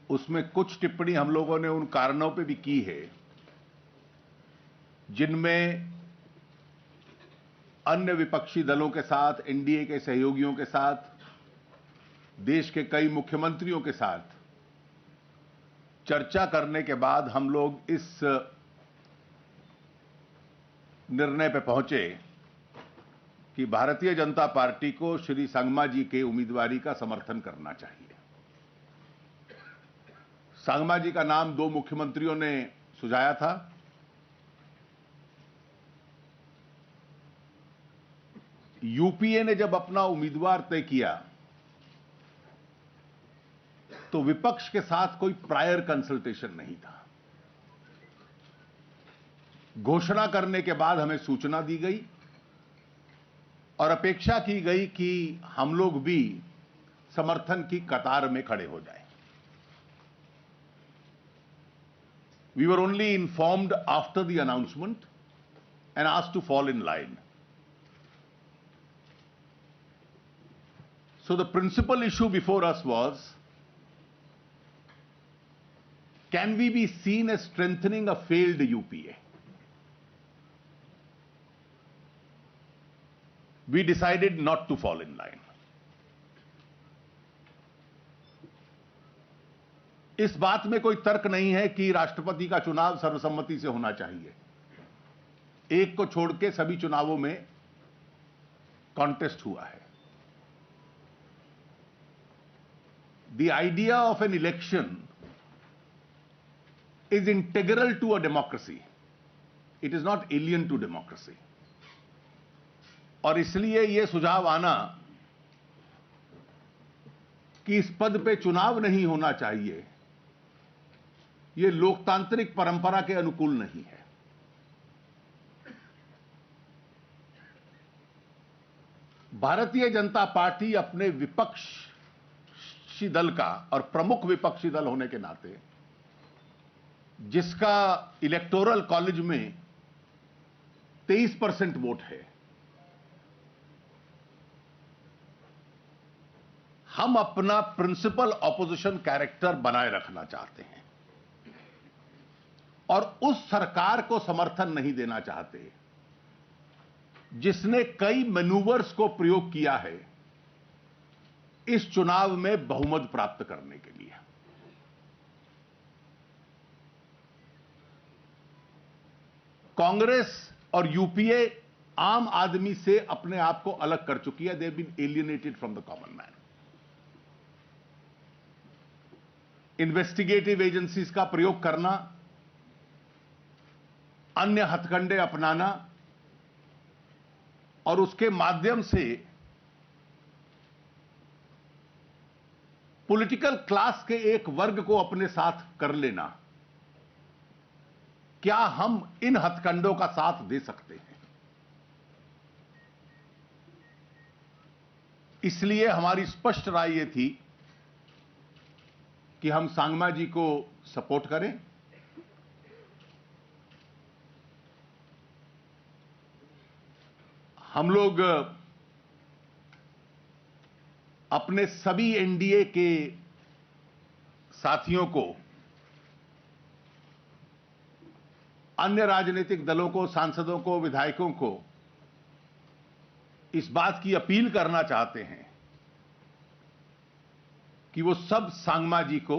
उसमें कुछ टिप्पणी हम लोगों ने उन कारणों पे भी की है जिनमें अन्य विपक्षी दलों के साथ, एनडीए के सहयोगियों के साथ, देश के कई मुख्यमंत्रियों के साथ चर्चा करने के बाद हम लोग इस निर्णय पे पहुंचे कि भारतीय जनता पार्टी को श्री संगमा जी के उम्मीदवारी का समर्थन करना चाहिए। संगमा जी का नाम दो मुख्यमंत्रियों ने सुझाया था। यूपीए ने जब अपना उम्मीदवार तय किया तो विपक्ष के साथ कोई प्रायर कंसल्टेशन नहीं था। घोषणा करने के बाद हमें सूचना दी गई और अपेक्षा की गई कि हम लोग भी समर्थन की कतार में खड़े हो जाएं। We were only informed after the announcement and asked to fall in line. So the principal issue before us was, can we be seen as strengthening a failed UPA? We decided not to fall in line. इस बात में कोई तर्क नहीं है कि राष्ट्रपति का चुनाव सर्वसम्मति से होना चाहिए। एक को छोड़ के सभी चुनावों में कॉन्टेस्ट हुआ है। The idea of an election is integral to a democracy. It is not alien to democracy. और इसलिए यह सुझाव आना कि इस पद पे चुनाव नहीं होना चाहिए, यह लोकतांत्रिक परंपरा के अनुकूल नहीं है। भारतीय जनता पार्टी अपने विपक्षी दल का और प्रमुख विपक्षी दल होने के नाते, जिसका इलेक्टोरल कॉलेज में 23% वोट है, हम अपना प्रिंसिपल ऑपोजिशन कैरेक्टर बनाए रखना चाहते हैं और उस सरकार को समर्थन नहीं देना चाहते जिसने कई मैनूवर्स को प्रयोग किया है इस चुनाव में बहुमत प्राप्त करने के लिए। कांग्रेस और यूपीए आम आदमी से अपने आप को अलग कर चुकी है। They have been alienated from the common man. Investigative agencies का प्रयोग करना, अन्य हथकंडे अपनाना और उसके माध्यम से पॉलिटिकल क्लास के एक वर्ग को अपने साथ कर लेना, क्या हम इन हथकंडों का साथ दे सकते हैं? इसलिए हमारी स्पष्ट राय यह थी कि हम संगमा जी को सपोर्ट करें। हम लोग अपने सभी एनडीए के साथियों को, अन्य राजनीतिक दलों को, सांसदों को, विधायकों को इस बात की अपील करना चाहते हैं कि वो सब संगमा जी को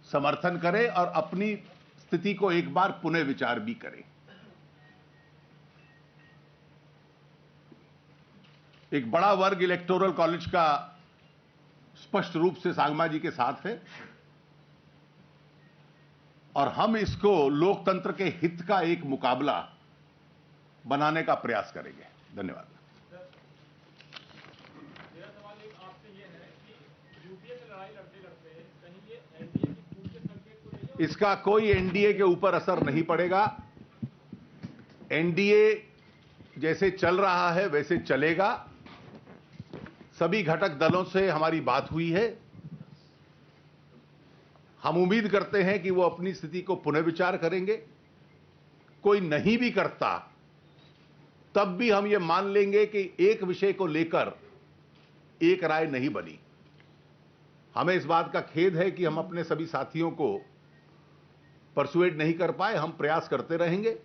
समर्थन करें और अपनी स्थिति को एक बार पुनः विचार भी करें। एक बड़ा वर्ग इलेक्टोरल कॉलेज का स्पष्ट रूप से संगमा जी के साथ है और हम इसको लोकतंत्र के हित का एक मुकाबला बनाने का प्रयास करेंगे। धन्यवाद। मेरा सवाल एक आपसे यह है कि यूपीए से लड़ाई लड़ते लड़ते कहीं ये एनडीए की टूट के संकेत तो नहीं? इसका कोई एनडीए के ऊपर असर नहीं पड़ेगा। एनडीए जैसे चल रहा है वैसे चलेगा। सभी घटक दलों से हमारी बात हुई है। हम उम्मीद करते हैं कि वो अपनी स्थिति को पुनर्विचार करेंगे। कोई नहीं भी करता तब भी हम ये मान लेंगे कि एक विषय को लेकर एक राय नहीं बनी। हमें इस बात का खेद है कि हम अपने सभी साथियों को परसुएड नहीं कर पाए। हम प्रयास करते रहेंगे,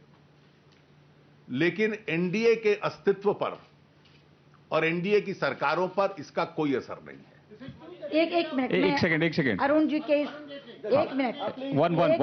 लेकिन एनडीए के अस्तित्व पर और एनडीए की सरकारों पर इसका कोई असर नहीं है। एक मिनट, एक सेकंड अरुण जी के एक मिनट, वन